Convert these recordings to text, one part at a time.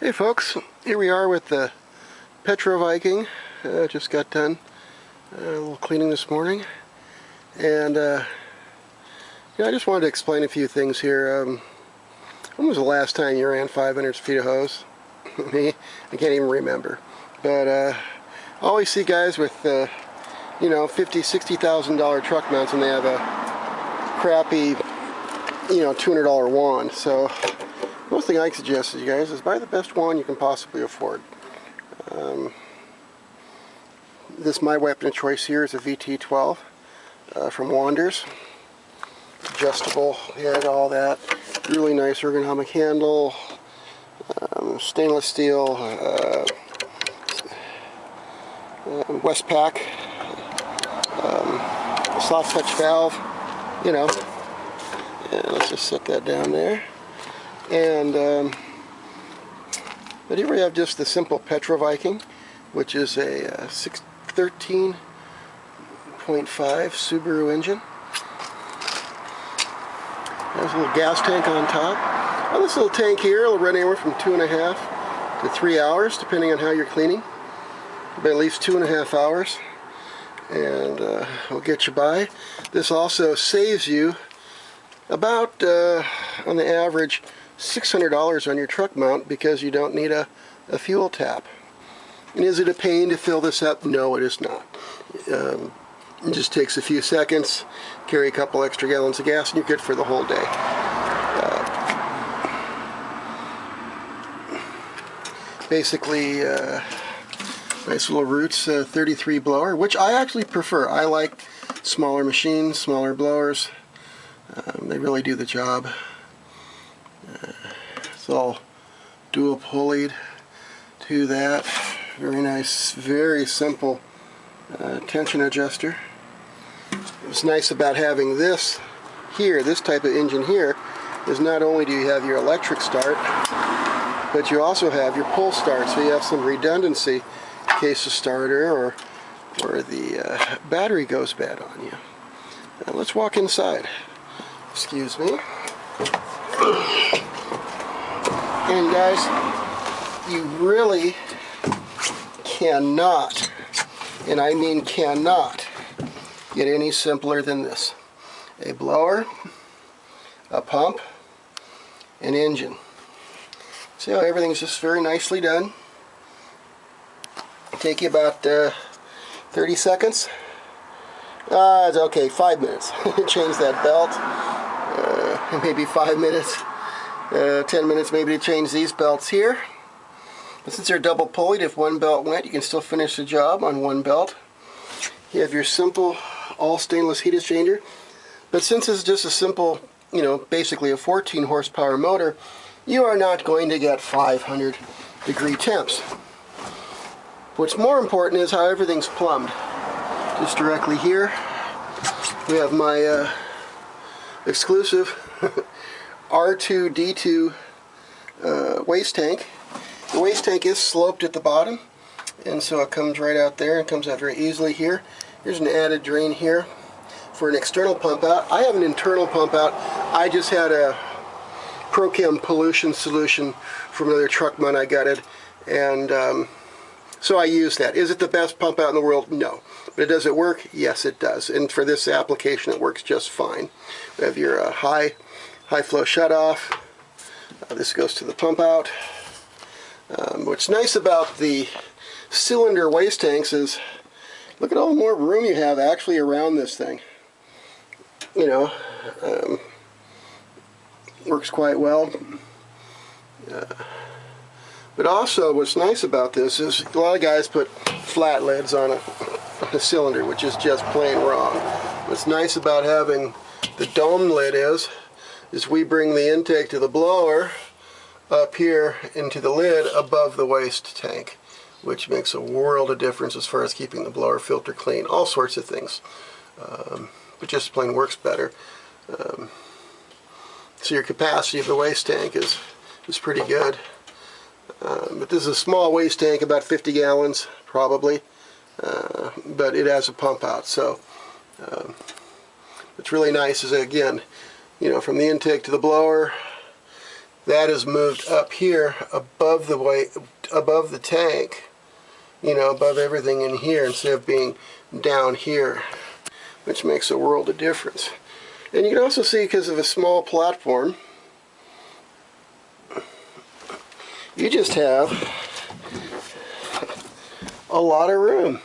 Hey folks, here we are with the Petro Viking. Just got done a little cleaning this morning, and I just wanted to explain a few things here. When was the last time you ran 500 feet of hose? Me? I can't even remember. But I always see guys with $50,000, $60,000 truck mounts, and they have a crappy $200 wand. So most thing I suggest to you guys is buy the best wand you can possibly afford. My weapon of choice here is a VT12 from Wanders. Adjustable head, all that. Really nice ergonomic handle. Stainless steel Westpac. Soft touch valve. And let's just set that down there. And but here we have just the simple Petro Viking, which is a 13.5 Subaru engine. There's a little gas tank on top. Now this little tank here will run anywhere from 2.5 to 3 hours, depending on how you're cleaning. But at least 2.5 hours, and will get you by. This also saves you about, on the average, $600 on your truck mount, because you don't need a fuel tap. And is it a pain to fill this up? No, it is not. It just takes a few seconds, carry a couple extra gallons of gas, and you're good for the whole day. Basically, nice little Roots 33 blower, which I actually prefer. I like smaller machines, smaller blowers. They really do the job. It's all dual pulleyed to that. Very nice, very simple tension adjuster. What's nice about having this here, this type of engine here, is not only do you have your electric start, but you also have your pull start, so you have some redundancy in case the starter or the battery goes bad on you. Now let's walk inside. Excuse me. And guys, you really cannot, and I mean cannot, get any simpler than this. A blower, a pump, an engine. See how everything's just very nicely done? Take you about 30 seconds. It's okay, 5 minutes. Change that belt. Maybe 5 minutes. 10 minutes maybe to change these belts here. But since they're double pulleyed, if one belt went, you can still finish the job on one belt. You have your simple all stainless heat exchanger. But since it's just a simple, basically a 14 horsepower motor, you are not going to get 500 degree temps. What's more important is how everything's plumbed. Just directly here, we have my exclusive R2-D2 waste tank. The waste tank is sloped at the bottom, and so it comes right out there and comes out very easily here. Here's an added drain here for an external pump out. I have an internal pump out. I just had a Prochem pollution solution from another truck mount I gutted, and so I use that. Is it the best pump out in the world? No. But does it work? Yes, it does. And for this application, it works just fine. We have your high flow shutoff. This goes to the pump out. What's nice about the cylinder waste tanks is, look at all the more room you have actually around this thing. Works quite well. But also, what's nice about this is a lot of guys put flat lids on a cylinder, which is just plain wrong. What's nice about having the dome lid is we bring the intake to the blower up here into the lid above the waste tank, which makes a world of difference as far as keeping the blower filter clean, all sorts of things. But just plain works better. So your capacity of the waste tank is pretty good. But this is a small waste tank, about 50 gallons probably, but it has a pump out. So what's really nice is, again, from the intake to the blower, that is moved up here above the tank, you know, above everything in here instead of being down here, which makes a world of difference. And you can also see, because of a small platform, you just have a lot of room.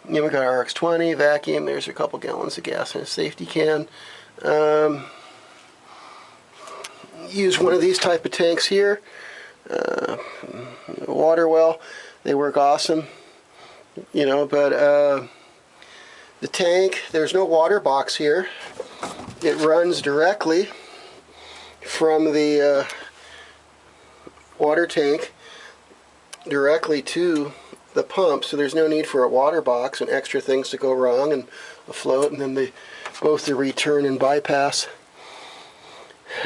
You know, we got our RX-20 vacuum. There's a couple gallons of gas in a safety can. Use one of these type of tanks here. Water well, they work awesome. You know, but the tank, there's no water box here. It runs directly from the water tank directly to the pump, so there's no need for a water box and extra things to go wrong and a float, and then both the return and bypass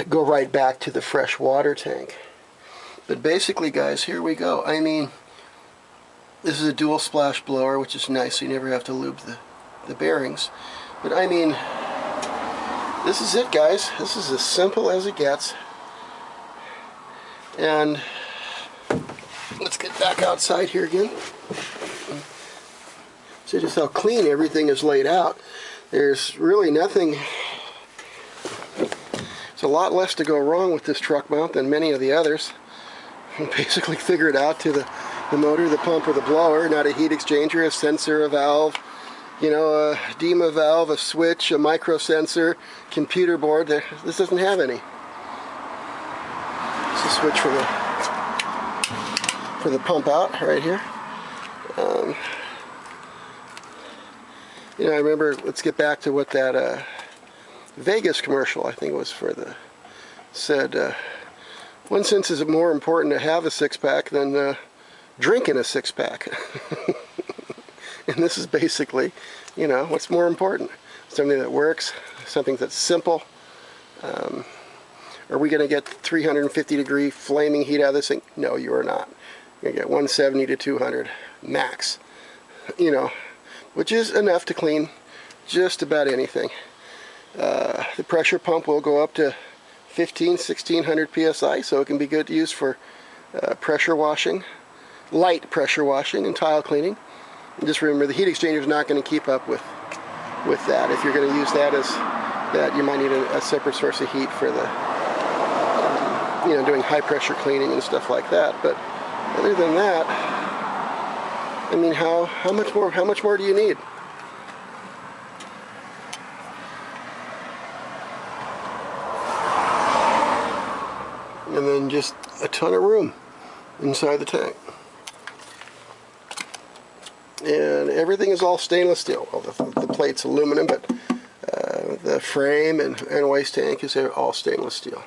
go right back to the fresh water tank. But basically, guys, here we go. I mean, this is a dual splash blower, which is nice, so you never have to lube the bearings. But I mean, this is it, guys. This is as simple as it gets. And let's get back outside here again. See just how clean everything is laid out. There's really nothing. There's a lot less to go wrong with this truck mount than many of the others. You basically figure it out to the motor, the pump, or the blower. Not a heat exchanger, a sensor, a valve, you know, a DEMA valve, a switch, a micro sensor, computer board. This doesn't have any. It's a switch for the pump out right here. You know, I remember, let's get back to what that Vegas commercial, I think it was for said, one sense is it more important to have a six-pack than drinking a six-pack. And this is basically, you know, what's more important? Something that works, something that's simple. Are we going to get 350-degree flaming heat out of this thing? No, you are not. You're going to get 170 to 200 max. You know, which is enough to clean just about anything. The pressure pump will go up to 1600 psi, so it can be good to use for pressure washing, light pressure washing, and tile cleaning. And just remember, the heat exchanger is not going to keep up with that. If you're going to use that as that, you might need a separate source of heat for the you know, doing high pressure cleaning and stuff like that. But other than that, I mean, how much more do you need? And then just a ton of room inside the tank. And everything is all stainless steel. Well, the plate's aluminum, but the frame and waste tank is all stainless steel.